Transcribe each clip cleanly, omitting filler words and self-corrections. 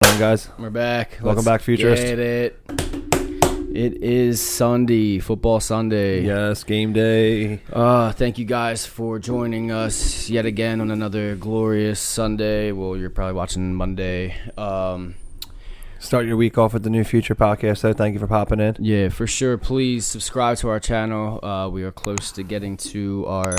Guys, we're back. Welcome back, Futurist. Get it. It is Sunday, football Sunday. Yes, game day. Thank you guys for joining us yet again on another glorious Sunday. Well, you're probably watching Monday. Start your week off with the new Future podcast, so thank you for popping in. Yeah, for sure. Please subscribe to our channel. We are close to getting to our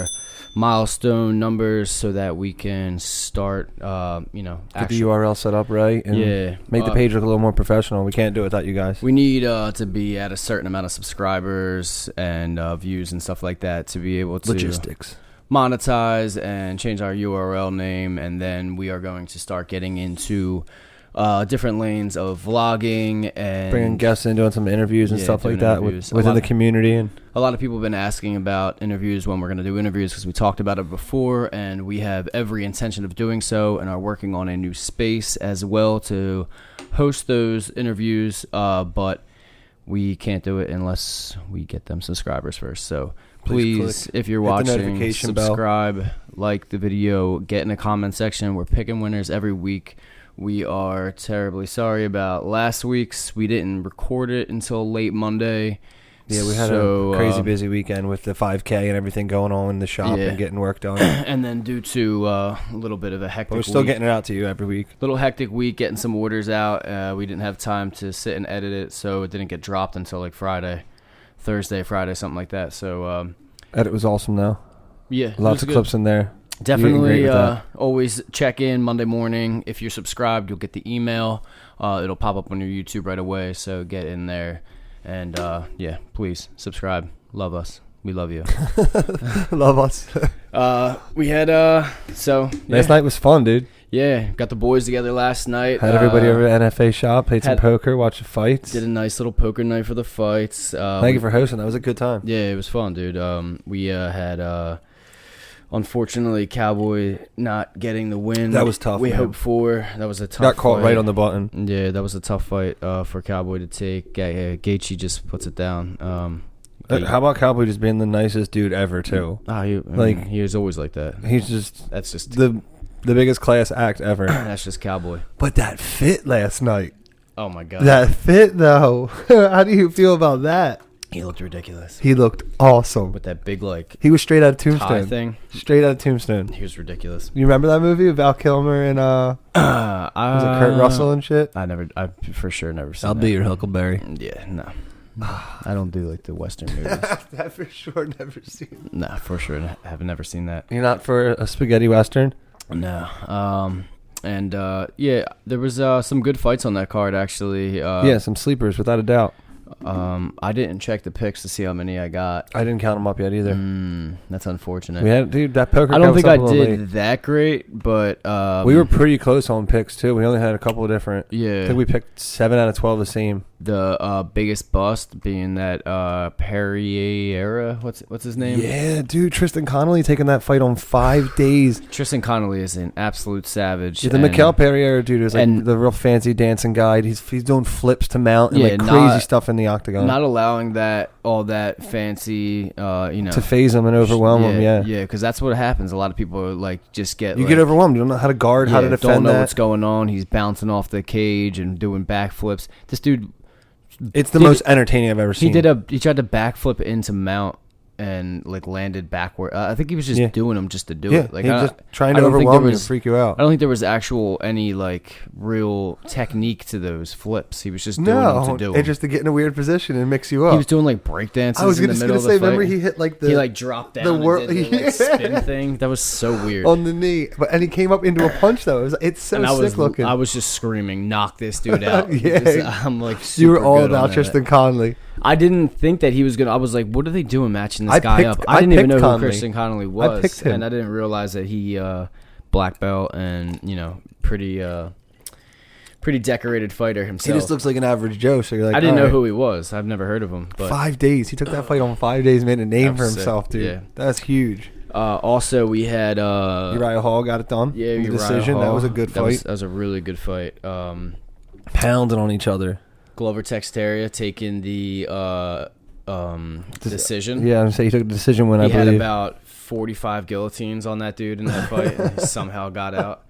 milestone numbers so that we can start, Get the URL set up right and make the page look a little more professional. We can't do it without you guys. We need to be at a certain amount of subscribers and views and stuff like that to be able to logistics monetize and change our URL name, and then we are going to start getting into different lanes of vlogging and bringing guests in, doing some interviews and stuff like that within the community. And a lot of people have been asking about interviews, when we're going to do interviews, because we talked about it before, and we have every intention of doing so and are working on a new space as well to host those interviews, but we can't do it unless we get them subscribers first. So please, if you're watching, subscribe, like the video, get in the comment section. We're picking winners every week. We are terribly sorry about last week's. We didn't record it until late Monday. Yeah, we had a crazy busy weekend with the 5K and everything going on in the shop and getting work done. And then due to a little bit of a hectic week. We're still getting it out to you every week. Little hectic week, getting some orders out. We didn't have time to sit and edit it, so it didn't get dropped until like Thursday, Friday, something like that. So edit was awesome though. Yeah. Lots of clips in there. Definitely always check in Monday morning. If you're subscribed, you'll get the email. It'll pop up on your YouTube right away, so get in there. And, please subscribe. Love us. We love you. Love us. We had, last night was fun, dude. Yeah, got the boys together last night. Had everybody over at NFA shop, played some poker, watched the fights. Did a nice little poker night for the fights. Thank you for hosting. That was a good time. Yeah, it was fun, dude. We had... Unfortunately, Cowboy not getting the win. That was tough. We hoped for. That was a tough. Got caught right on the button. Yeah, that was a tough fight for Cowboy to take. Gaethje just puts it down. How about Cowboy just being the nicest dude ever too? He was always like that. That's just the biggest class act ever. That's just Cowboy. But that fit last night. Oh my god. That fit though. How do you feel about that? He looked ridiculous. He looked awesome. With that big, he was straight out of Tombstone. Thing. Straight out of Tombstone. He was ridiculous. You remember that movie with Val Kilmer and was it Kurt Russell and shit? I for sure never seen I'll that. be your Huckleberry. Yeah, no. I don't do the Western movies. That for sure never seen. Nah, for sure have never seen that. You're not for a spaghetti Western? No. There was some good fights on that card, actually. Some sleepers, without a doubt. I didn't check the picks to see how many I got. I didn't count them up yet either. That's unfortunate. That poker. I don't think I did that great, but we were pretty close on picks too. We only had a couple of different. Yeah, I think we picked 7 out of 12 the same. The biggest bust being that Pereira. What's his name? Yeah, dude, Tristan Connolly taking that fight on 5 days. Tristan Connolly is an absolute savage. Yeah, the Mikel Pereira dude is like the real fancy dancing guy. He's doing flips to mount and crazy stuff in the octagon. Not allowing all that fancy, to phase him and overwhelm him. Yeah, because that's what happens. A lot of people are get overwhelmed. You don't know how to guard, how to defend. Don't know what's going on. He's bouncing off the cage and doing backflips. This dude. It's the most entertaining I've ever seen. He tried to backflip into mount and landed backward. I think he was just doing them just to do it. He was just trying to overwhelm you and freak you out. I don't think there was any real technique to those flips. He was just doing them to do them. And just to get in a weird position and mix you up. He was doing break dances. I was just gonna say, remember he hit he dropped down and did the spin thing. That was so weird on the knee. And he came up into a punch though. It's so sick looking. I was just screaming, "Knock this dude out!" I'm super you were all good about Tristan Connolly. I didn't think that he was gonna. I was like, "What are they doing matching this guy up?" I didn't even know who Tristan Connolly was, I picked him. And I didn't realize that he black belt and pretty decorated fighter himself. He just looks like an average Joe. So you're like, I didn't know who he was. I've never heard of him. But 5 days. He took that fight on 5 days, made a name for himself, sick. dude. Yeah. That's huge. Also, we had Uriah Hall got it done. Yeah, Uriah decision. Hall. That was a good fight. That was a really good fight. Pounding on each other. Glover Texteria taking the decision. Yeah, I'm saying he took the decision when he I believe. He had about 45 guillotines on that dude in that fight, and he somehow got out.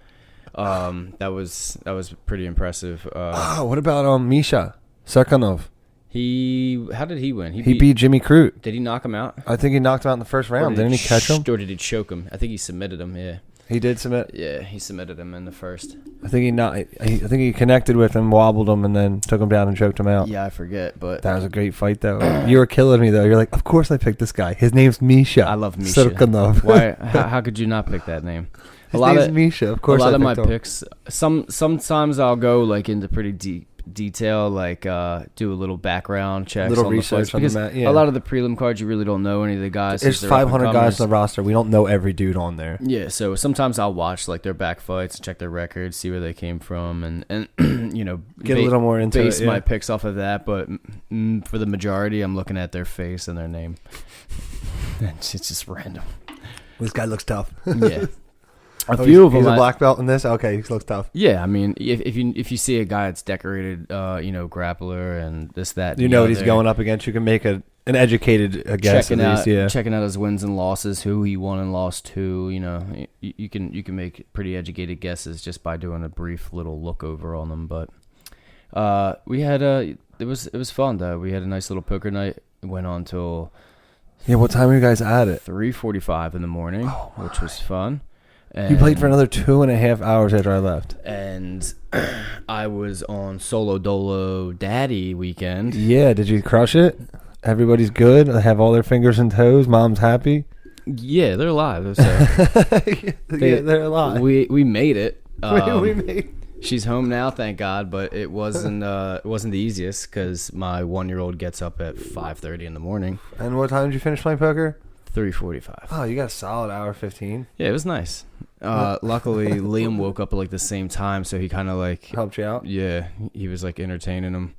That was pretty impressive. What about Misha Sarkanov? How did he win? He beat Jimmy Crute. Did he knock him out? I think he knocked him out in the first round. Didn't he catch him? Or did he choke him? I think he submitted him. Yeah. He did submit. Yeah, he submitted him in the first. I think he connected with him, wobbled him, and then took him down and choked him out. Yeah, I forget, but that was a great fight, though. You were killing me, though. You're like, of course I picked this guy. His name's Misha. I love Misha. Sarkanov. Why? How could you not pick that name? His name's Misha. Of course, a lot of my picks. Sometimes I'll go like into pretty deep detail, like do a little background check, little research on the mat. Yeah. A lot of the prelim cards, you really don't know any of the guys. There's 500 guys on the roster. We don't know every dude on there. Yeah, so sometimes I'll watch like their back fights, check their records, see where they came from, and get a little more into base my picks off of that. But for the majority, I'm looking at their face and their name. It's just random. This guy looks tough. Yeah. A few of them. He's a black belt in this. Okay, he looks tough. Yeah, I mean, if you see a guy that's decorated, grappler and this that, what he's going up against. You can make an educated guess. Checking out his wins and losses, who he won and lost to. You can make pretty educated guesses just by doing a brief little look over on them. But we had it was fun though. We had a nice little poker night. It went on till what time were you guys at it? 3:45 in the morning, which was fun. And you played for another 2.5 hours after I left. And I was on Solo Dolo Daddy weekend. Yeah, did you crush it? Everybody's good? They have all their fingers and toes? Mom's happy? Yeah, they're alive. So they're alive. We made it. We made it. She's home now, thank God, but it wasn't the easiest because my 1-year-old gets up at 5:30 in the morning. And what time did you finish playing poker? 3:45. Oh, you got a solid hour 15. Yeah, it was nice. Luckily, Liam woke up at like the same time, so he kind of like helped you out. Yeah, he was like entertaining him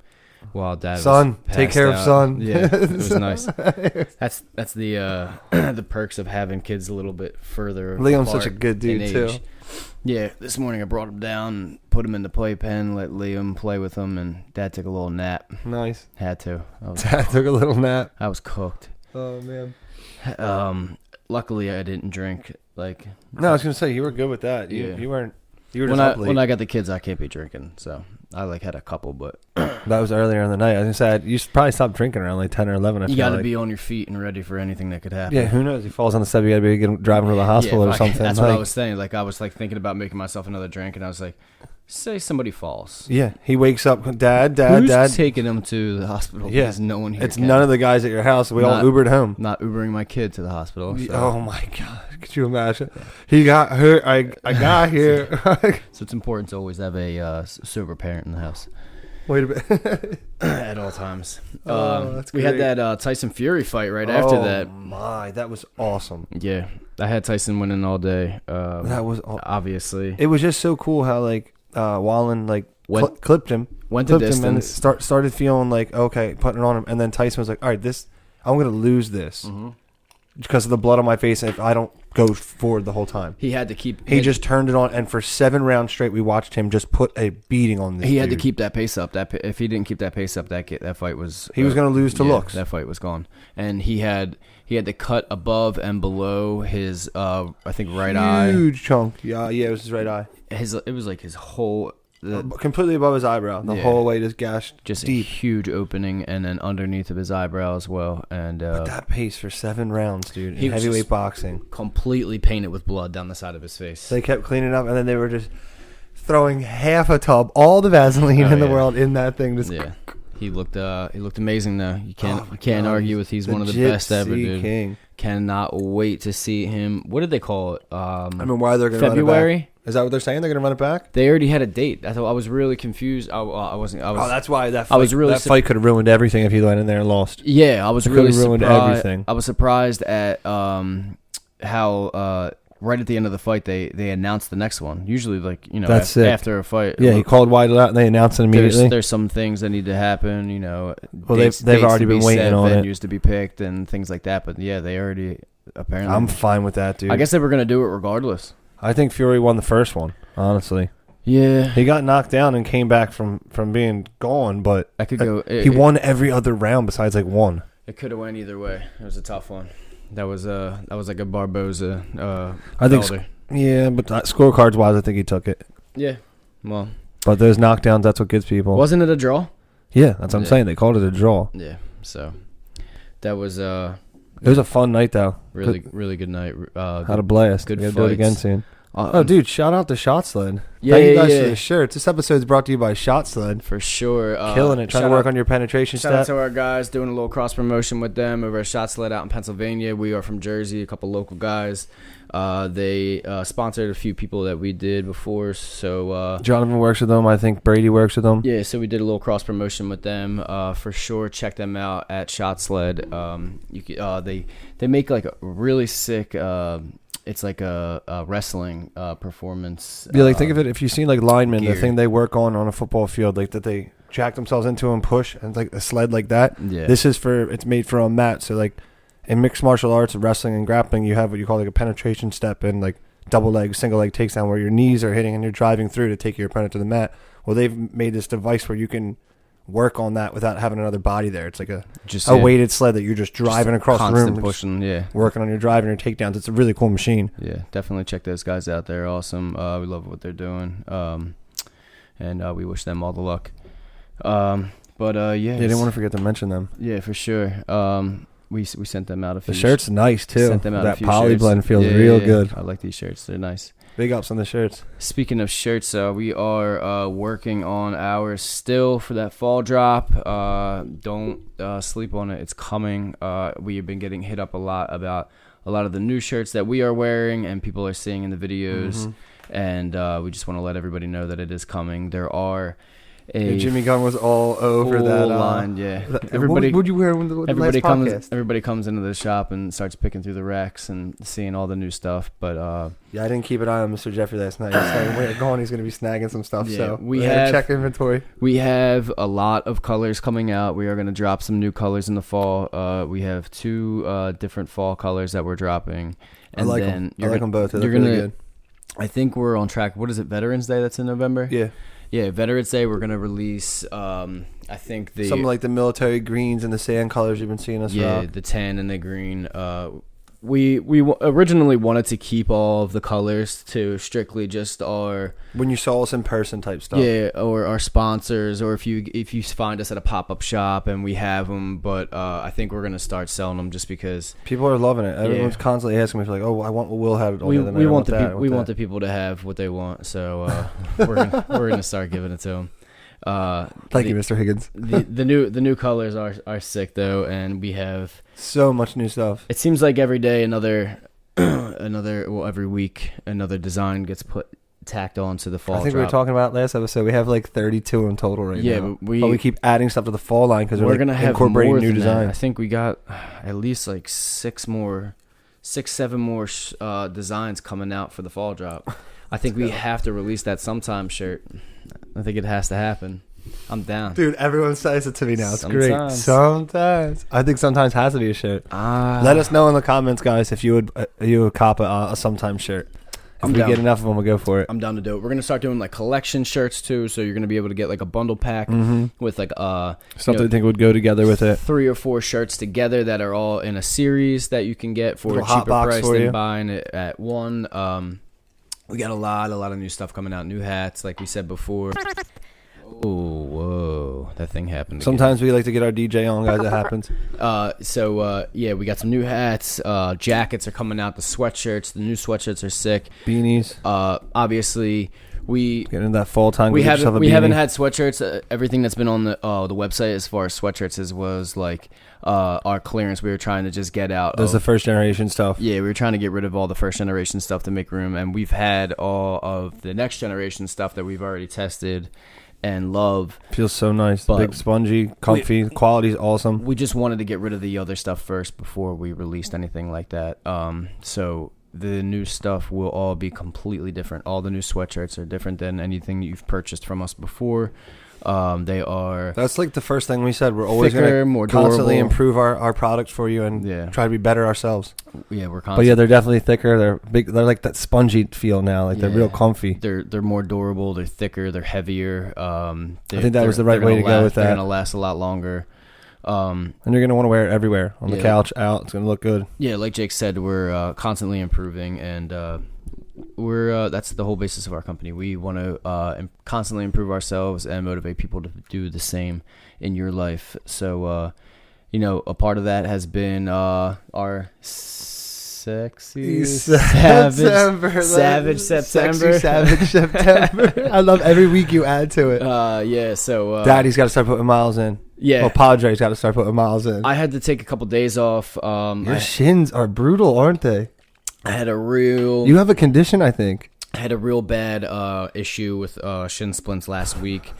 while Dad son, was take care out. of son. Yeah, it was nice. That's the the perks of having kids a little bit further. Liam's such a good dude too. Yeah, this morning I brought him down and put him in the playpen, let Liam play with him, and Dad took a little nap. Nice. Had to. Dad took a little nap. I was cooked. Oh man. Luckily I didn't drink. Like, no, I was gonna say you were good with that. You weren't. You were just up late. When I got the kids, I can't be drinking, so I like had a couple, but that was earlier in the night. I was gonna say you should probably stop drinking around like 10 or 11. You got to be on your feet and ready for anything that could happen. Yeah, who knows? He falls on the step. You got to be driving to the hospital or something. That's what I was saying. Like I was like thinking about making myself another drink, and I was like, say somebody falls. Yeah, he wakes up. Dad. Who's taking him to the hospital? Yeah, because no one here. It's none of the guys at your house. We all Ubered home. Not Ubering my kid to the hospital. So. Oh my God! Could you imagine? Yeah. He got hurt. I got here. So it's important to always have a sober parent in the house. Wait a bit. At all times. That's we great. had that Tyson Fury fight right after that. Oh my, that was awesome. Yeah, I had Tyson winning all day. That was obviously. It was just so cool how like Wallen like clipped him, went the distance, and started feeling like okay, putting it on him, and then Tyson was like, all right, I'm gonna lose this because of the blood on my face if I don't go forward the whole time. He had to keep. He just turned it on, and for 7 rounds straight, we watched him just put a beating on this. He had to keep that pace up. If he didn't keep that pace up, that fight was. He was going to lose to looks. That fight was gone, and he had to cut above and below his I think right eye. Huge chunk. Yeah, it was his right eye. It was like his whole. Completely above his eyebrow, the whole way just gashed, just deep. A huge opening, and then underneath of his eyebrow as well. And but that pace for 7 rounds, dude. He heavyweight boxing, completely painted with blood down the side of his face. They kept cleaning up, and then they were just throwing half a tub, all the Vaseline in the world in that thing. Just he looked amazing though. You can't argue with. He's one of the best ever, dude. King. Cannot wait to see him. What did they call it? I mean, why they're going to February? Run it back. Is that what they're saying? They're going to run it back? They already had a date. I was really confused. I wasn't. That's why that fight, I was really that fight could have ruined everything if he went in there and lost. Yeah, I was really ruined surprised. Everything. I was surprised at how right at the end of the fight they announced the next one. Usually, like after a fight. Yeah, he called White out and they announced it immediately. There's some things that need to happen. Well, they've already been waiting on it. Venues to be picked and things like that. But yeah, they already apparently. I'm fine with that, dude. I guess they were going to do it regardless. I think Fury won the first one, honestly. Yeah. He got knocked down and came back from being gone, but I could go. He won every other round besides like one. It could have went either way. It was a tough one. That was like a Barboza. I think. Yeah, but scorecards wise, I think he took it. Yeah. Well. But those knockdowns, that's what gets people. Wasn't it a draw? Yeah, that's what I'm saying. They called it a draw. Yeah. So that was It was a fun night though. really good night. Had a blast. Good We're gonna do it again fights. soon. Dude, shout out to Shot Sled. Yeah, Thank you guys for the shirts. This episode is brought to you by Shot Sled. For sure. Killing it. Trying to work on your penetration Shout out step. to our guys doing a little cross promotion with them over at Shot Sled out in Pennsylvania. We are from Jersey, a couple local guys. They sponsored a few people that we did before. So Jonathan works with them. I think Brady works with them. yeah, so we did a little cross promotion with them. For sure, check them out at Shot Sled. They make like a really sick. It's like a wrestling performance. Yeah, like think of it, if you've seen like linemen, gear. the thing they work on a football field, like that they jack themselves into and push, and it's like a sled like that. Yeah. This is it's made for a mat. So like in mixed martial arts, wrestling and grappling, you have what you call like a penetration step and like double leg, single leg takedown where your knees are hitting and you're driving through to take your opponent to the mat. Well, they've made this device where you can work on that without having another body there. It's like a weighted sled that you're just driving across the room, pushing, working on your driving your takedowns. It's a really cool machine. Yeah, definitely check those guys out. They're awesome. We love what they're doing, and we wish them all the luck. Yeah, They didn't want to forget to mention them. Yeah, for sure. We sent them out a few. The shirt's nice too. Sent them out that a few poly shirts. blend feels real good. I like these shirts. They're nice. Big ups on the shirts. Speaking of shirts, we are working on ours still for that fall drop. Don't sleep on it. It's coming. We have been getting hit up a lot about a lot of the new shirts that we are wearing and people are seeing in the videos. Mm-hmm. And we just want to let everybody know that it is coming. There are Jimmy Gunn was all over that line. Yeah, everybody. What would you wear when the everybody last comes? podcast? Everybody comes into the shop and starts picking through the racks and seeing all the new stuff. But yeah, I didn't keep an eye on Mr. Jeffrey last night. He's saying where going, he's going to be snagging some stuff. Yeah, so we have check inventory. We have a lot of colors coming out. We are going to drop some new colors in the fall. We have 2 different fall colors that we're dropping. And I like then them. I like them both. They're really good. I think we're on track. What is it? Veterans Day. That's in November. Yeah, Veterans Day, we're going to release, I think something like the military greens and the sand colors you've been seeing us rock. Yeah, the tan and the green. We originally wanted to keep all of the colors to strictly just our... When you saw us in person type stuff. Yeah, or our sponsors, or if you find us at a pop-up shop and we have them, but I think we're going to start selling them just because... People are loving it. Everyone's constantly asking me, like, oh, I want what Will had. We want the people to have what they want, so we're gonna start giving it to them. Thank you, Mr. Higgins. the new colors are sick though, and we have so much new stuff. It seems like every day every week another design gets tacked on to the fall. I think drop. we were talking about last episode. We have like 32 in total right now. Yeah, but we keep adding stuff to the fall line because we're gonna have incorporating more new designs. I think we got at least like 7 more designs coming out for the fall drop. I think we have to release that sometime shirt. I think it has to happen. I'm down. Dude, everyone says it to me now. It's great. Sometimes. I think sometimes has to be a shirt. Let us know in the comments, guys, if you would cop a sometime shirt. If we get enough of them, we'll go for it. I'm down to do it. We're going to start doing like collection shirts too, so you're going to be able to get like a bundle pack with like something I think would go together with it. 3 or 4 shirts together that are all in a series that you can get for a cheaper price than buying it at one. We got a lot of new stuff coming out. New hats, like we said before. Oh, whoa. That thing happened again. Sometimes we like to get our DJ on, guys. It happens. Yeah, we got some new hats. Jackets are coming out. The sweatshirts. The new sweatshirts are sick. Beanies. Obviously, we... Getting in that fall time. We haven't had sweatshirts. Everything that's been on the website as far as sweatshirts was like our clearance. We were trying to just get out. There's the first generation stuff. Yeah, we were trying to get rid of all the first generation stuff to make room. And we've had all of the next generation stuff that we've already tested and love. Feels so nice. Big, spongy, comfy. Quality's awesome. We just wanted to get rid of the other stuff first before we released anything like that. So the new stuff will all be completely different. All the new sweatshirts are different than anything you've purchased from us before. They are... That's like the first thing we said. We're always going to constantly improve our products for you and try to be better ourselves. Yeah, we're constantly... But yeah, they're definitely thicker. They're big. They're like that spongy feel now. Like they're real comfy. They're more durable. They're thicker. They're heavier. I think that was the right way to go with that. They're going to last a lot longer. And you're going to want to wear it everywhere. On the couch, out. It's going to look good. Yeah, like Jake said, we're constantly improving, and we're that's the whole basis of our company. We want to constantly improve ourselves and motivate people to do the same in your life. So, a part of that has been our sexy savage September. Sexy savage September. I love every week you add to it. Yeah. So, Daddy's got to start putting miles in. Yeah. Well, Padre's got to start putting miles in. I had to take a couple days off. Your shins are brutal, aren't they? I had a real. You have a condition, I think. I had a real bad issue with shin splints last week.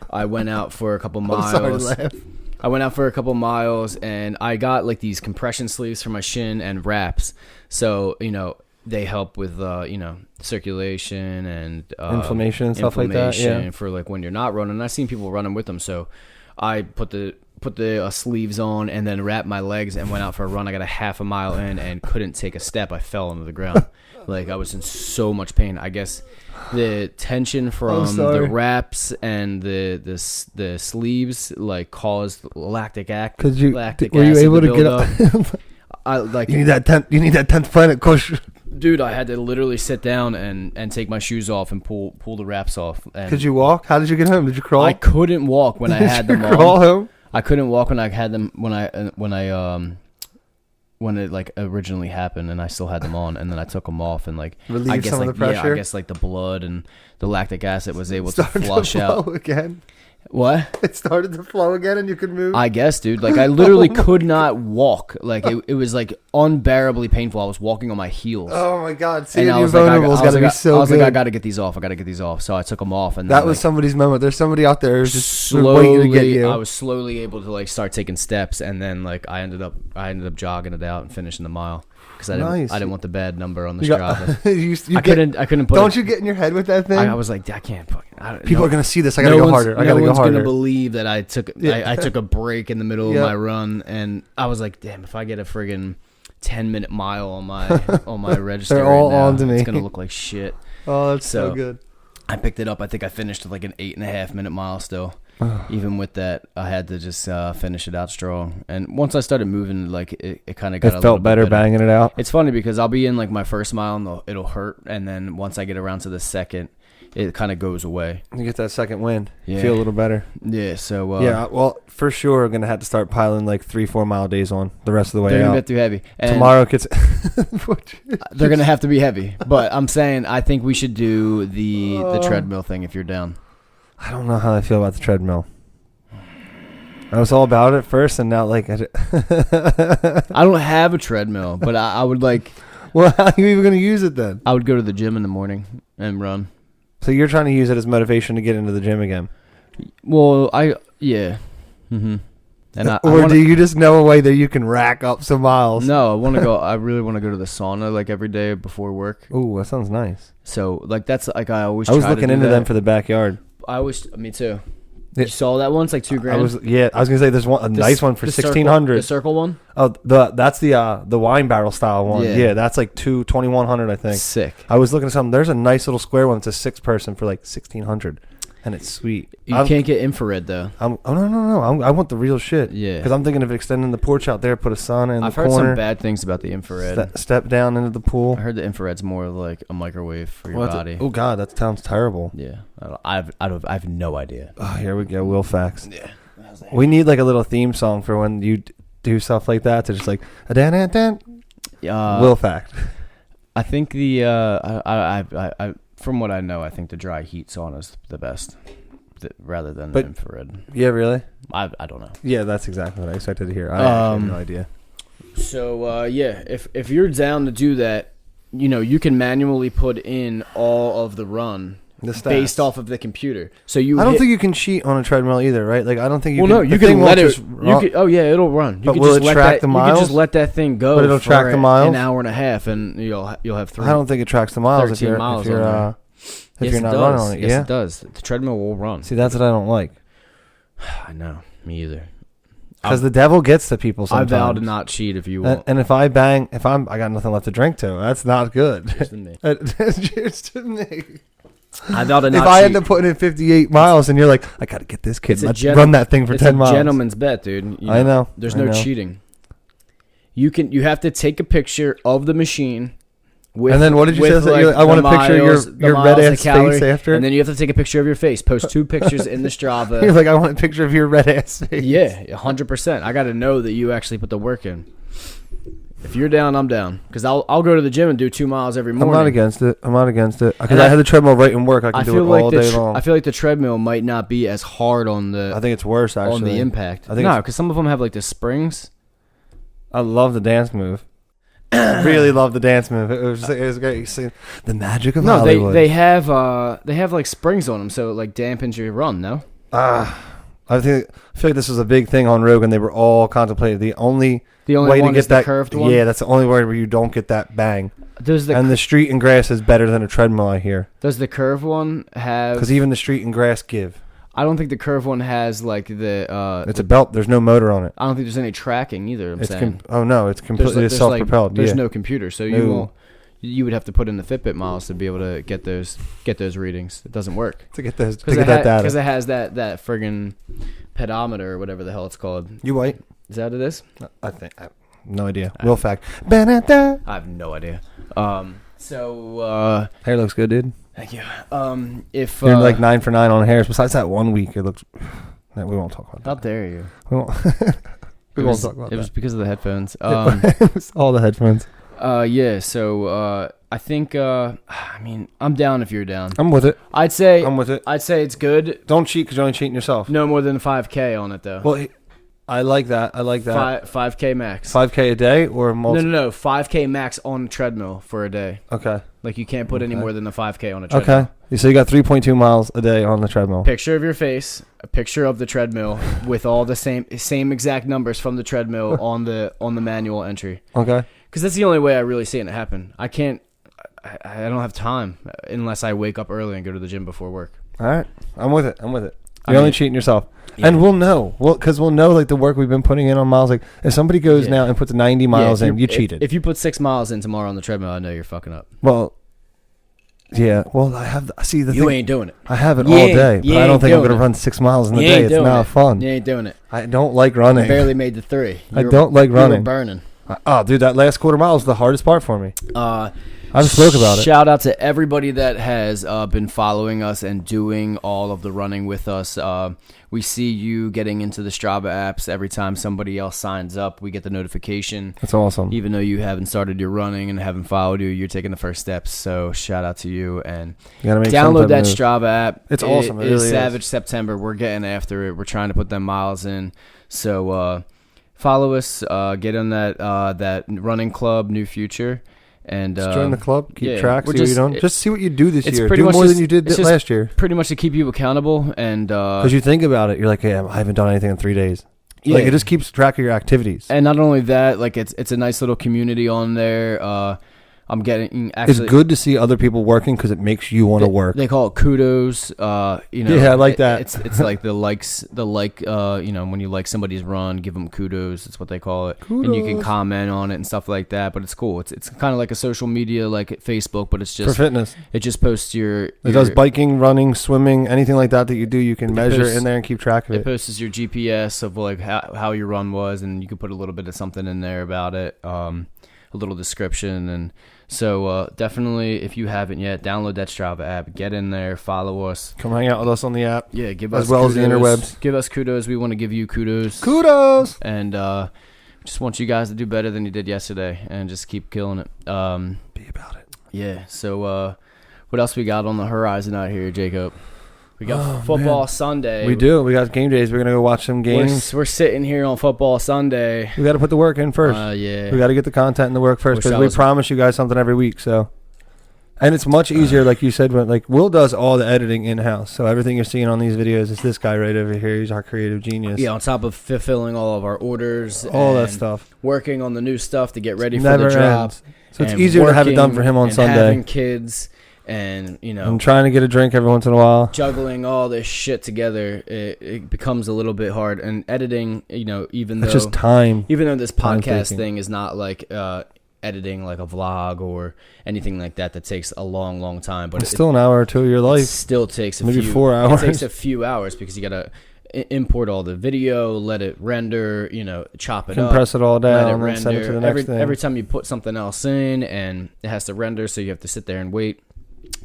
I went out for a couple miles. I'm sorry to laugh. I went out for a couple miles, and I got like these compression sleeves for my shin and wraps. So, they help with, circulation and inflammation and stuff like that. Yeah. For like when you're not running. I've seen people running with them. So I put the sleeves on and then wrapped my legs and went out for a run. I got a half a mile in and couldn't take a step. I fell onto the ground. Like, I was in so much pain. I guess the tension from the wraps and the sleeves like caused lactic acid. Were you able to get up? You need that 10th planet, Kush. Dude, I had to literally sit down and take my shoes off and pull the wraps off. And could you walk? How did you get home? Did you crawl? I couldn't walk when I had them on. Crawl home? I couldn't walk when I had them when it like originally happened, and I still had them on, and then I took them off and like relieve some of the pressure. Yeah, I guess like the blood and the lactic acid was able to flush out again. What? It started to flow again, and you could move. I guess, dude. Like, I literally could not walk. Like, it was like unbearably painful. I was walking on my heels. Oh my god! Seeing you vulnerable has got to be so good. I was like, I got to get these off. I got to get these off. So I took them off, and that was somebody's moment. There's somebody out there who's just slowly waiting to get you. I was slowly able to like start taking steps, and then like I ended up jogging it out and finishing the mile. Because I didn't want the bad number on the Strava. I couldn't put. Don't you get in your head with that thing? I was like, I can't fucking. People are gonna see this. I gotta go harder. No one's gonna believe that I took a break in the middle of my run, and I was like, damn, if I get a friggin' 10-minute mile on my register, they're all right now, on to me. It's gonna look like shit. Oh, that's so good. I picked it up. I think I finished like an 8.5-minute mile still. Even with that, I had to just finish it out strong. And once I started moving, like it kind of got a felt better banging it out. It's funny because I'll be in like my first mile and it'll hurt, and then once I get around to the second, it kind of goes away. You get that second wind. You feel a little better. Yeah. So well, for sure, I'm gonna have to start piling like 3-4 mile days on the rest of the way they're out. Gonna get too heavy. And tomorrow gets. They're gonna have to be heavy, but I'm saying I think we should do the treadmill thing if you're down. I don't know how I feel about the treadmill. I was all about it first, and now like I don't have a treadmill, but I would like. Well, how are you even gonna use it then? I would go to the gym in the morning and run. So you're trying to use it as motivation to get into the gym again? Well, yeah. Mm-hmm. And do you just know a way that you can rack up some miles? No, I want to go. I really want to go to the sauna like every day before work. Ooh, that sounns nice. So like that's like I was looking into them for the backyard. Me too. You saw that one? It's like $2,000. I was gonna say there's a nice one for 1,600. The circle one? Oh, that's the wine barrel style one. Yeah, that's like 2,100, I think. Sick. I was looking at something. There's a nice little square one. It's a 6-person for like 1,600, and it's sweet. You can't get infrared though. No. I want the real shit. Yeah. Because I'm thinking of extending the porch out there, put a sauna in the corner. I've heard some bad things about the infrared. Step down into the pool. I heard the infrared's more like a microwave for your body. Oh god, that sounds terrible. Yeah. I have no idea. Oh, here we go. Will facts. Yeah. We need like a little theme song for when you do stuff like that to just like Will fact. I think I from what I know, I think the dry heat sauna is the best, rather than the infrared. Yeah, really? I don't know. Yeah, that's exactly what I expected to hear. I have no idea. So if you're down to do that, you can manually put in all of the run. Based off of the computer, so I don't think you can cheat on a treadmill either, right? Like I don't think you. Well, no, you can let it. It'll run. But will it track the miles? You can just let that thing go. But it'll track the miles. An hour and a half, and you'll have 3. I don't think it tracks the miles if you're not running on it. Yes, it does. The treadmill will run. See, that's what I don't like. I know. Me either. Because the devil gets to people sometimes. I vow to not cheat if you won't. And if I bang, I got nothing left to drink to. That's not good. Cheers to me. Cheers to me. I vow to not cheat. If I end up putting in 58 miles and you're like, I got to get this kid. Let's run that thing for 10 miles. It's a gentleman's bet, dude. I know. There's no cheating. You have to take a picture of the machine And then what did you say? Like, I want a picture of your red ass face after. And then you have to take a picture of your face. Post 2 pictures in the Strava. You're like, I want a picture of your red ass face. Yeah, 100%. I got to know that you actually put the work in. If you're down, I'm down. Because I'll go to the gym and do 2 miles every morning. I'm not against it. Because I have the treadmill right in work. I can do it all day long. I feel like the treadmill might not be as hard on the... I think it's worse, actually. On the impact. No, because some of them have like the springs. I love the dance move. I really love the dance move. It was great. You see the magic of Hollywood. They have like springs on them, so it like dampens your run. No. I feel like this was a big thing on Rogan. They were all contemplating the only way to get that curved one. Yeah, that's the only way where you don't get that bang. And the street and grass is better than a treadmill, I hear. Does the curved one have? Because even the street and grass give. I don't think the curved one has like the. It's a belt. There's no motor on it. I don't think there's any tracking either. I'm saying. No, it's completely self-propelled. There's no computer, so you won't. You would have to put in the Fitbit miles to be able to get those readings. It doesn't work to get that data because it has that friggin' pedometer or whatever the hell it's called. You white? Is that what it is? I think. No idea. Real fact. I have no idea. So hair looks good, dude. Thank you. If you're like 9 for 9 on hairs, besides that 1 week, it looks. We won't talk about that. How dare you? We won't talk about that. It was because of the headphones. It was all the headphones. Yeah. So I think. I mean, I'm down if you're down. I'm with it. I'm with it. I'd say it's good. Don't cheat because you're only cheating yourself. No more than 5K on it though. Well, I like that. 5K max. 5K a day or multiple? No. 5K max on a treadmill for a day. Okay. Like you can't put any more than the 5K on a treadmill. Okay. So you got 3.2 miles a day on the treadmill. Picture of your face, a picture of the treadmill with all the same exact numbers from the treadmill on the manual entry. Okay. Because that's the only way I really see it happen. I don't have time unless I wake up early and go to the gym before work. All right. I'm with it. You're only cheating yourself. Yeah. And we'll know. Because we'll know like the work we've been putting in on miles. Like if somebody goes now and puts 90 miles in, you cheated. If you put 6 miles in tomorrow on the treadmill, I know you're fucking up. Well, yeah. Well, I have. See the thing. You ain't doing it. I have it all day, but I don't think I'm going to run 6 miles in the day. It's not fun. You ain't doing it. I don't like running. You barely made the 3. I don't like running. You were burning. Oh, dude, that last quarter mile was the hardest part for me. I spoke about it. Shout out to everybody that has been following us and doing all of the running with us. We see you getting into the Strava apps every time somebody else signs up. We get the notification. That's awesome. Even though you haven't started your running and haven't followed you, you're taking the first steps. So shout out to you and download that Strava app. It's awesome. It really Savage September. We're getting after it. We're trying to put them miles in. So follow us. Get on that running club, New Future. And just join the club, keep track, see what you're doing. Just see what you do this year. Do more than you did last year. Pretty much to keep you accountable. And because you think about it, you're like, hey, I haven't done anything in 3 days. Yeah. Like it just keeps track of your activities. And not only that, like it's a nice little community on there. I'm getting it's good to see other people working because it makes you want to work. They call it kudos. Yeah, I like that. It's like when you like somebody's run, give them kudos. That's what they call it. Kudos. And you can comment on it and stuff like that. But it's cool. It's kind of like a social media like Facebook, but it's just for fitness. It just posts it does biking, running, swimming, anything like that you do. You can measure in there and keep track of it. It posts your GPS of like how your run was, and you can put a little bit of something in there about it. A little description. And so definitely, if you haven't yet, download that Strava app, get in there, follow us, come hang out with us on the app. Yeah, give us as well kudos. As the interwebs. Give us kudos. We want to give you kudos. And just want you guys to do better than you did yesterday and just keep killing it. Be about it. Yeah. So what else we got on the horizon out here, Jacob? We got football Sunday. We do. We got game days. We're going to go watch some games. We're sitting here on football Sunday. We got to put the work in first. Yeah. We got to get the content and the work first because we promise you guys something every week. So, and it's much easier, like you said, when like Will does all the editing in-house. So everything you're seeing on these videos is this guy right over here. He's our creative genius. Yeah, on top of fulfilling all of our orders. All that stuff. Working on the new stuff to get ready for the drop. So it's easier to have it done for him on Sunday. Having kids. And, I'm trying to get a drink every once in a while. Juggling all this shit together, it becomes a little bit hard. And editing, even though... It's just time. Even though this podcast thing is not like editing like a vlog or anything like that takes a long, long time. But it's still an hour or two of your life. It still takes maybe 4 hours. It takes a few hours because you got to... import all the video, let it render, chop it up, compress it all down, let it and render. send it to the next thing. Every time you put something else in, and it has to render, so you have to sit there and wait.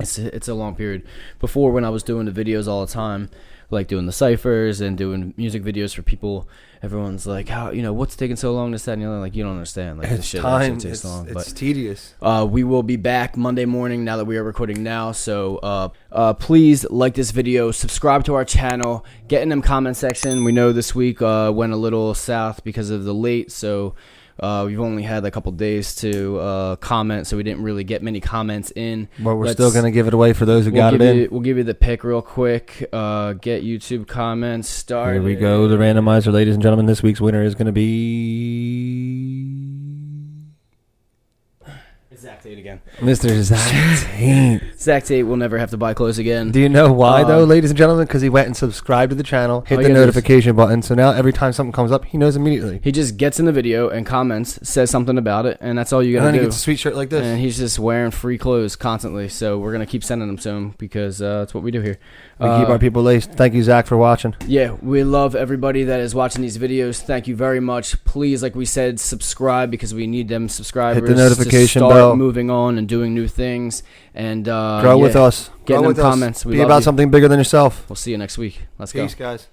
It's a long period. Before, when I was doing the videos all the time, like doing the ciphers and doing music videos for people, everyone's like, "How what's taking so long?" This, that, and the other. Like, you don't understand. Like, It's this shit time. actually takes long. It's tedious. We will be back Monday morning. Now that we are recording now, so please like this video, subscribe to our channel, get in them comment section. We know this week went a little south because of the late, so. We've only had a couple days to comment, so we didn't really get many comments in. But we're still going to give it away for those who got it in. We'll give you the pick real quick. Get YouTube comments started. Here we go. The randomizer, ladies and gentlemen. This week's winner is going to be Zach Tate again. Mr. Zach Tate. Zach Tate will never have to buy clothes again. Do you know why, though, ladies and gentlemen? Because he went and subscribed to the channel, hit the notification button, so now every time something comes up, he knows immediately. He just gets in the video and comments, says something about it, and that's all you got to do. And then he gets a sweet shirt like this. And he's just wearing free clothes constantly, so we're going to keep sending them to him because that's what we do here. We keep our people laced. Thank you, Zach, for watching. Yeah, we love everybody that is watching these videos. Thank you very much. Please, like we said, subscribe because we need them subscribers. Hit the notification to start bell. Moving on and doing new things. And grow with us. Get Grow them with comments. Us. Be about something bigger than yourself. We'll see you next week. Let's go. Peace, guys.